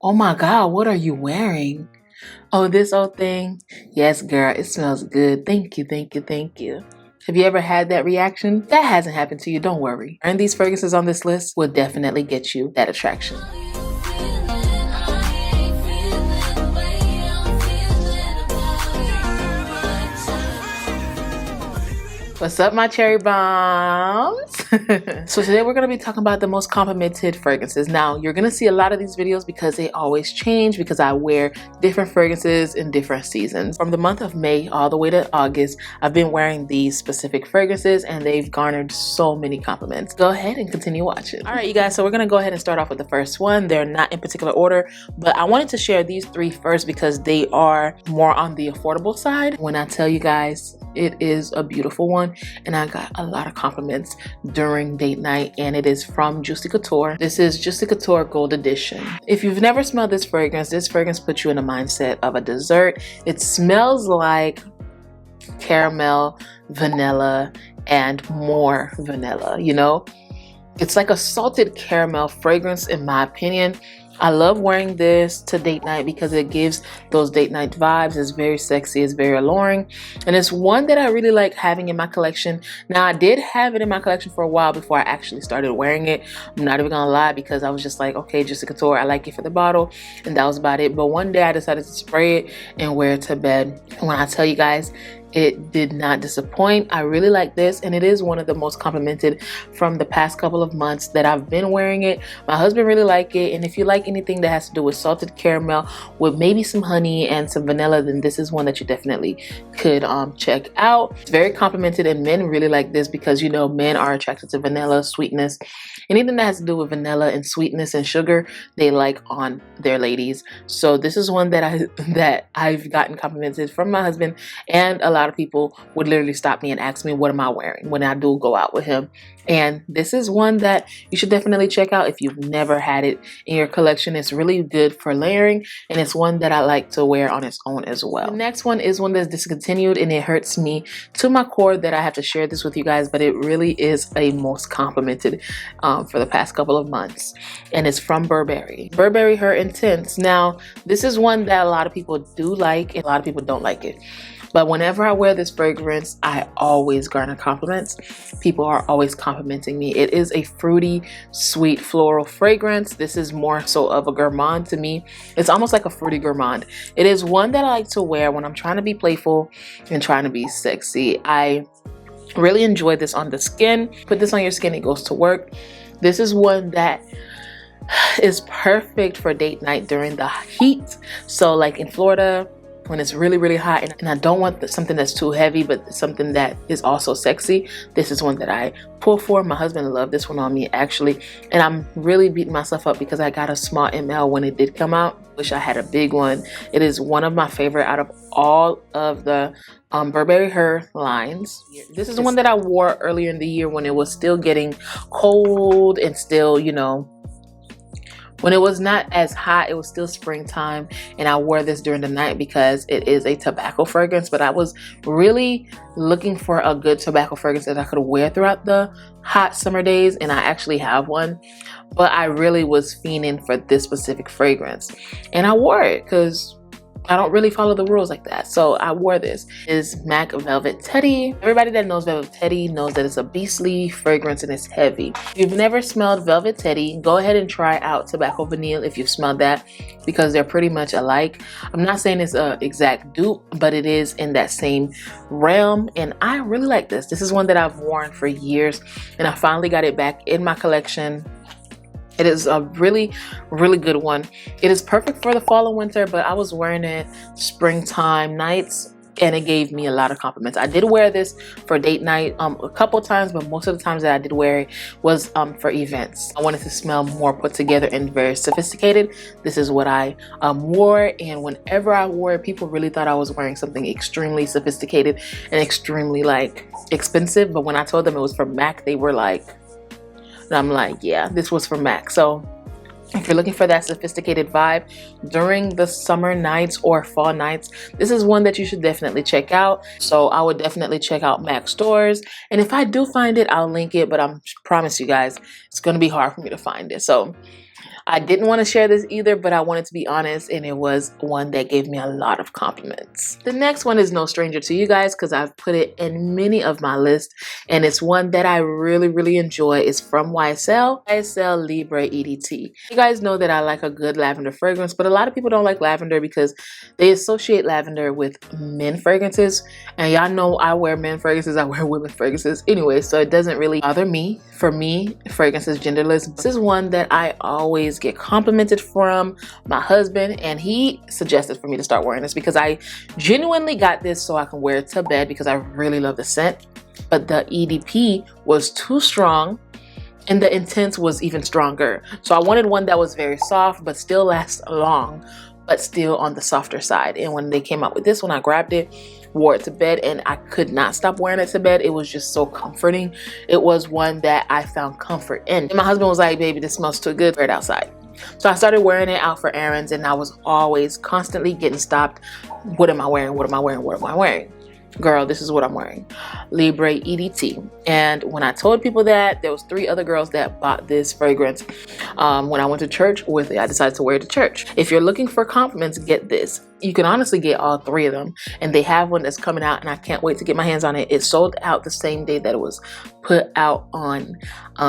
Oh my God, what are you wearing? Oh, this old thing? Yes, girl, it smells good. Thank you, thank you, thank you. Have you ever had that reaction? That hasn't happened to you, don't worry. And these fragrances on this list will definitely get you that attraction. What's up, my cherry bombs? So today we're going to be talking about the most complimented fragrances. Now, you're going to see a lot of these videos because they always change because I wear different fragrances in different seasons. From the month of May all the way to August, I've been wearing these specific fragrances and they've garnered so many compliments. Go ahead and continue watching. All right, you guys, so we're going to go ahead and start off with the first one. They're not in particular order, but I wanted to share these three first because they are more on the affordable side. When I tell you guys, it is a beautiful one and I got a lot of compliments during date night, and it is from Juicy Couture. This is Juicy Couture Gold Edition. If you've never smelled this fragrance puts you in a mindset of a dessert. It smells like caramel, vanilla, and more vanilla, you know? It's like a salted caramel fragrance in my opinion. I love wearing this to date night because it gives those date night vibes. It's very sexy, it's very alluring, and it's one that I really like having in my collection. Now, I did have it in my collection for a while before I actually started wearing it. I'm not even gonna lie, because I was just like, okay, Juicy Couture, I like it for the bottle, and that was about it. But one day I decided to spray it and wear it to bed. And when I tell you guys, it did not disappoint. I really like this, and it is one of the most complimented from the past couple of months that I've been wearing it. My husband really liked it, and if you like anything that has to do with salted caramel with maybe some honey and some vanilla, then this is one that you definitely could check out. It's very complimented, and men really like this because, you know, men are attracted to vanilla, sweetness. Anything that has to do with vanilla and sweetness and sugar, they like on their ladies. So this is one that I've gotten complimented from my husband, and a lot of people would literally stop me and ask me, what am I wearing when I do go out with him? And this is one that you should definitely check out if you've never had it in your collection. It's really good for layering, and it's one that I like to wear on its own as well. The next one is one that's discontinued, and it hurts me to my core that I have to share this with you guys, but it really is a most complimented for the past couple of months, and it's from Burberry. Burberry Her Intense. Now, this is one that a lot of people do like, and a lot of people don't like it. But whenever I wear this fragrance, I always garner compliments. People are always complimenting me. It is a fruity, sweet, floral fragrance. This is more so of a gourmand to me. It's almost like a fruity gourmand. It is one that I like to wear when I'm trying to be playful and trying to be sexy. I really enjoy this on the skin. Put this on your skin, it goes to work. This is one that is perfect for date night during the heat. So like in Florida, when it's really, really hot, and I don't want something that's too heavy, but something that is also sexy, this is one that I pull for. My husband loved this one on me actually, and I'm really beating myself up because I got a small ml when it did come out. Wish I had a big one. It is one of my favorite out of all of the Burberry Her lines. This is the one that I wore earlier in the year when it was still getting cold and still, you know, when it was not as hot. It was still springtime, and I wore this during the night because it is a tobacco fragrance, but I was really looking for a good tobacco fragrance that I could wear throughout the hot summer days, and I actually have one, but I really was fiending for this specific fragrance, and I wore it because I don't really follow the rules like that. So I wore this. It's MAC Velvet Teddy. Everybody that knows Velvet Teddy knows that it's a beastly fragrance and it's heavy. If you've never smelled Velvet Teddy, go ahead and try out Tobacco Vanille if you've smelled that, because they're pretty much alike. I'm not saying it's an exact dupe, but it is in that same realm, and I really like this. This is one that I've worn for years, and I finally got it back in my collection. It is a really, really good one. It is perfect for the fall and winter, but I was wearing it springtime nights, and it gave me a lot of compliments. I did wear this for date night a couple times, but most of the times that I did wear it was for events. I wanted to smell more put together and very sophisticated. This is what I wore, and whenever I wore it, people really thought I was wearing something extremely sophisticated and extremely like expensive. But when I told them it was from MAC, they were like, and I'm like, yeah, this was from MAC. So if you're looking for that sophisticated vibe during the summer nights or fall nights, this is one that you should definitely check out. So I would definitely check out MAC stores. And if I do find it, I'll link it, but I promise you guys, it's going to be hard for me to find it. So I didn't want to share this either, but I wanted to be honest, and it was one that gave me a lot of compliments. The next one is no stranger to you guys because I've put it in many of my lists, and it's one that I really enjoy. It's from YSL Libre EDT. You guys know that I like a good lavender fragrance, but a lot of people don't like lavender because they associate lavender with men fragrances, and y'all know I wear men fragrances, I wear women fragrances anyway, so it doesn't really bother me. For me, fragrance is genderless. This is one that I always get complimented from my husband, and he suggested for me to start wearing this because I genuinely got this so I can wear it to bed because I really love the scent, but the EDP was too strong and the intense was even stronger. So I wanted one that was very soft but still lasts long, but still on the softer side. And when they came out with this one, I grabbed it, wore it to bed, and I could not stop wearing it to bed. It was just so comforting. It was one that I found comfort in. And my husband was like, baby, this smells too good, wear it outside. So I started wearing it out for errands, and I was always constantly getting stopped. What am I wearing? What am I wearing? What am I wearing? Girl, this is what I'm wearing. Libre EDT. And when I told people that, there was 3 other girls that bought this fragrance when I went to church with it. I decided to wear it to church. If you're looking for compliments, get this. You can honestly get all 3 of them, and they have one that's coming out, and I can't wait to get my hands on it. It sold out the same day that it was put out on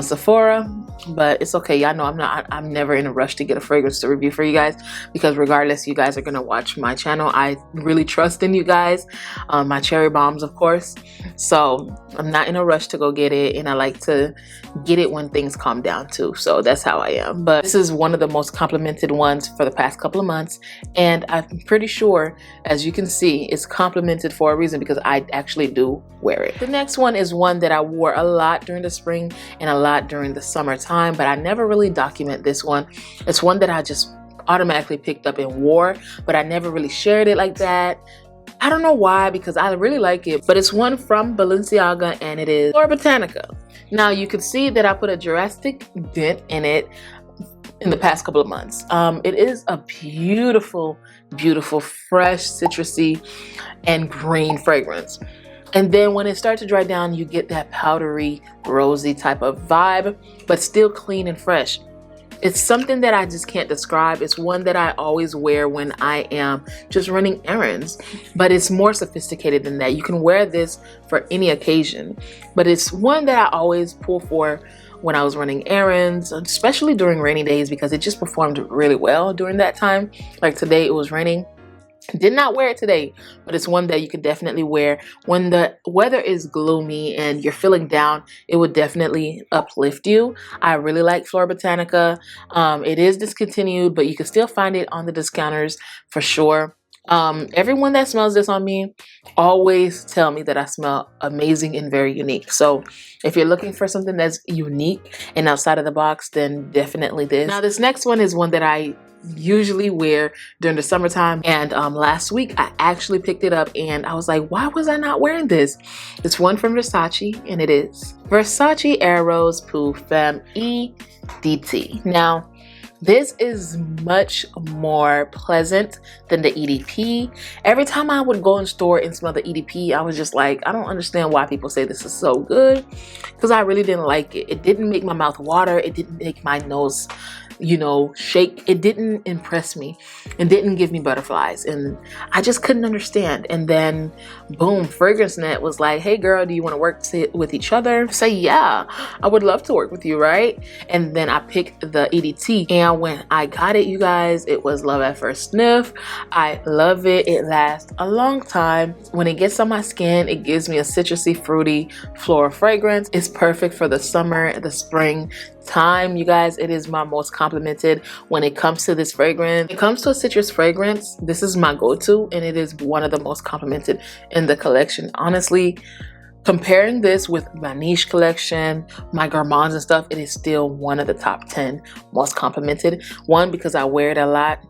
Sephora, but it's okay. Y'all know I'm never in a rush to get a fragrance to review for you guys, because regardless, you guys are gonna watch my channel. I really trust in you guys, my cherry bombs, of course. So I'm not in a rush to go get it, and I like to get it when things calm down too. So that's how I am. But this is one of the most complimented ones for the past couple of months, and I'm pretty sure, as you can see, it's complimented for a reason because I actually do wear it. The next one is one that I wore a lot during the spring and a lot during the summertime, but I never really document this one. It's one that I just automatically picked up and wore, but I never really shared it like that. I don't know why, because I really like it, but it's one from Balenciaga, and it is Flora Botanica. Now you can see that I put a drastic dent in it in the past couple of months. It is a beautiful, fresh, citrusy, and green fragrance. And then when it starts to dry down, you get that powdery, rosy type of vibe, but still clean and fresh. It's something that I just can't describe. It's one that I always wear when I am just running errands, but it's more sophisticated than that. You can wear this for any occasion, but it's one that I always pull for when I was running errands, especially during rainy days, because it just performed really well during that time. Like today, it was raining. Did not wear it today, but it's one that you could definitely wear when the weather is gloomy and you're feeling down. It would definitely uplift you. I really like Flora Botanica. It is discontinued, but you can still find it on the discounters for sure. Everyone that smells this on me always tell me that I smell amazing and very unique. So if you're looking for something that's unique and outside of the box, then definitely this. Now this next one is one that I usually wear during the summertime, and last week I actually picked it up and I was like, why was I not wearing this? It's one from Versace, and it is Versace Air Rose Parfum EDT. Now this is much more pleasant than the EDP. Every time I would go in store and smell the EDP, I was just like, I don't understand why people say this is so good, because I really didn't like it. It didn't make my mouth water. It didn't make my nose, you know, shake. It didn't impress me and didn't give me butterflies, and I just couldn't understand. And then boom, FragranceNet was like, hey girl, do you want to work with each other? Say yeah, I would love to work with you, right? And then I picked the EDT, and when I got it, you guys, it was love at first sniff. I love it. It lasts a long time. When it gets on my skin, it gives me a citrusy, fruity floral fragrance. It's perfect for the summer, the spring time, you guys. It is my most complimented when it comes to this fragrance. When it comes to a citrus fragrance, this is my go-to, and it is one of the most complimented in the collection. Honestly, comparing this with my niche collection, my gourmands and stuff, it is still one of the top 10 most complimented. One, because I wear it a lot,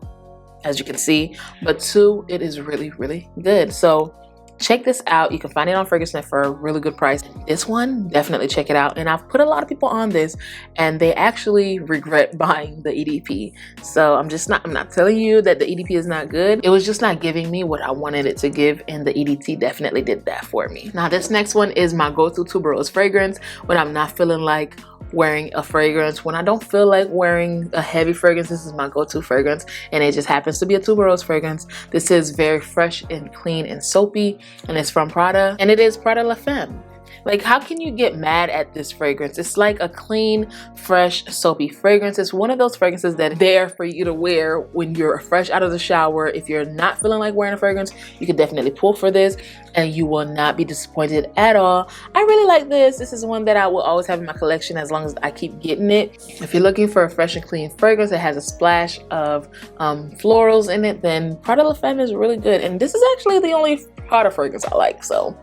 as you can see, but 2, it is really good. So check this out. You can find it on FragranceNet for a really good price. This one, definitely check it out. And I've put a lot of people on this, and they actually regret buying the EDP. So I'm not telling you that the EDP is not good. It was just not giving me what I wanted it to give, and the EDT definitely did that for me. Now this next one is my go-to tuberose fragrance when I'm not feeling like wearing a fragrance. When I don't feel like wearing a heavy fragrance, this is my go-to fragrance, and it just happens to be a tuberose fragrance. This is very fresh and clean and soapy, and it's from Prada, and it is Prada La Femme. Like, how can you get mad at this fragrance? It's like a clean, fresh, soapy fragrance. It's one of those fragrances that are there for you to wear when you're fresh out of the shower. If you're not feeling like wearing a fragrance, you can definitely pull for this and you will not be disappointed at all. I really like this. This is one that I will always have in my collection as long as I keep getting it. If you're looking for a fresh and clean fragrance that has a splash of florals in it, then Prada La Femme is really good. And this is actually the only Prada fragrance I like, so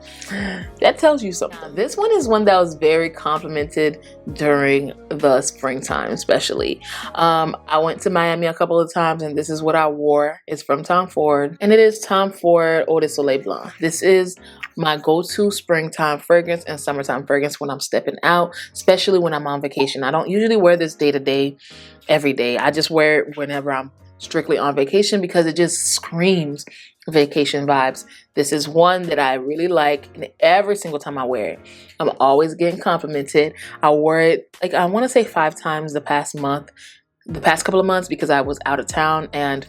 that tells you something. Now, this one is one that was very complimented during the springtime, especially. I went to Miami a couple of times and this is what I wore. It's from Tom Ford, and it is Tom Ford Eau de Soleil Blanc. This is my go-to springtime fragrance and summertime fragrance when I'm stepping out, especially when I'm on vacation. I don't usually wear this day to day, every day. I just wear it whenever I'm strictly on vacation because it just screams vacation vibes. This is one that I really like, and every single time I wear it, I'm always getting complimented. I wore it, like, I want to say 5 times the past couple of months, because I was out of town and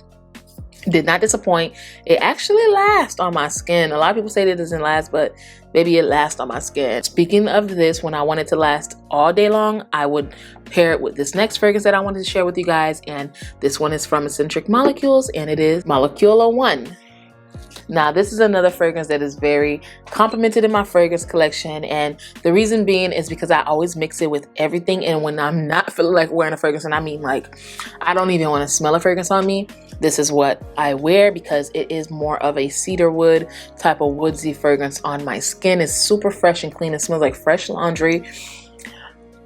did not disappoint. It actually lasts on my skin. A lot of people say that it doesn't last, but maybe it lasts on my skin. Speaking of this, when I want it to last all day long, I would pair it with this next fragrance that I wanted to share with you guys, and this one is from Eccentric Molecules, and it is Molecula 1. Now, this is another fragrance that is very complimented in my fragrance collection, and the reason being is because I always mix it with everything, and when I'm not feeling like wearing a fragrance, and I mean, like, I don't even want to smell a fragrance on me, this is what I wear because it is more of a cedarwood type of woodsy fragrance on my skin. It's super fresh and clean. It smells like fresh laundry.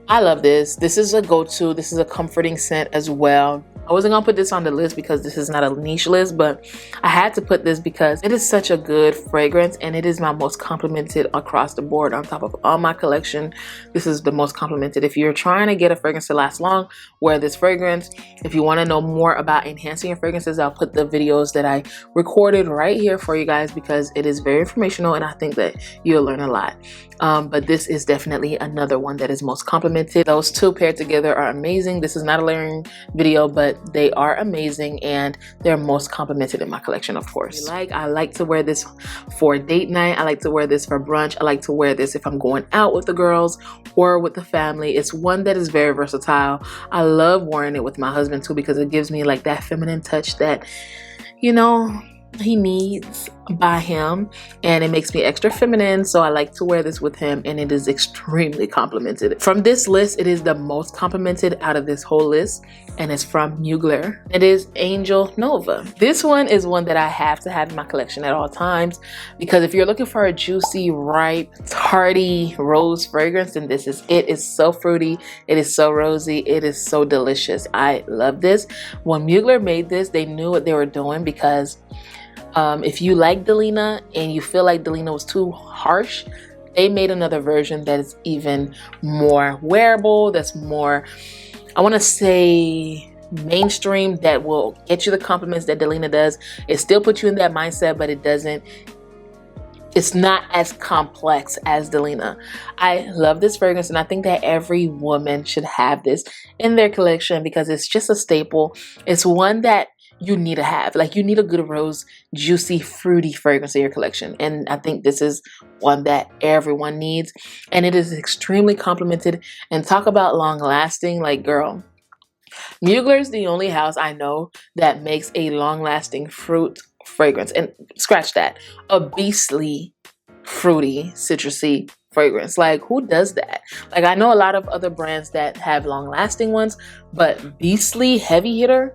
I love this. This is a go-to. This is a comforting scent as well. I wasn't gonna put this on the list because this is not a niche list, but I had to put this because it is such a good fragrance and it is my most complimented across the board. On top of all my collection, this is the most complimented. If you're trying to get a fragrance to last long, wear this fragrance. If you want to know more about enhancing your fragrances, I'll put the videos that I recorded right here for you guys because it is very informational and I think that you'll learn a lot. But this is definitely another one that is most complimented. Those two paired together are amazing. This is not a layering video, but they are amazing and they're most complimented in my collection, of course. I like to wear this for date night. I like to wear this for brunch. I like to wear this if I'm going out with the girls or with the family. It's one that is very versatile. I love wearing it with my husband too because it gives me like that feminine touch that, you know, he needs by him, and it makes me extra feminine, so I like to wear this with him, and it is extremely complimented. From this list, it is the most complimented out of this whole list, and it's from Mugler. It is Angel Nova. This one is one that I have to have in my collection at all times because if you're looking for a juicy, ripe, tarty rose fragrance, then this is it. It's so fruity, it is so rosy, it is so delicious. I love this. When Mugler made this, they knew what they were doing because if you like Delina and you feel like Delina was too harsh, they made another version that is even more wearable, that's more, I want to say, mainstream, that will get you the compliments that Delina does. It still puts you in that mindset, but it's not as complex as Delina. I love this fragrance and I think that every woman should have this in their collection because it's just a staple. It's one that you need to have. Like, you need a good rose, juicy, fruity fragrance in your collection. And I think this is one that everyone needs. And it is extremely complimented. And talk about long lasting, like, girl, Mugler is the only house I know that makes a long lasting fruit fragrance. And scratch that, a beastly, fruity, citrusy fragrance. Like, who does that? Like, I know a lot of other brands that have long lasting ones, but beastly, heavy hitter,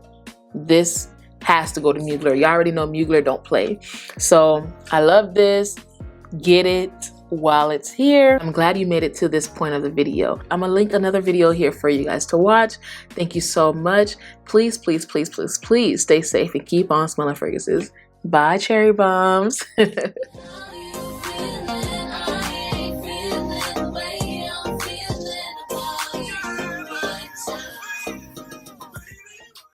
this has to go to Mugler. You already know Mugler don't play. So I love this. Get it while it's here. I'm glad you made it to this point of the video. I'm gonna link another video here for you guys to watch. Thank you so much. Please, please, please, please, please stay safe and keep on smelling fragrances. Bye, cherry bombs.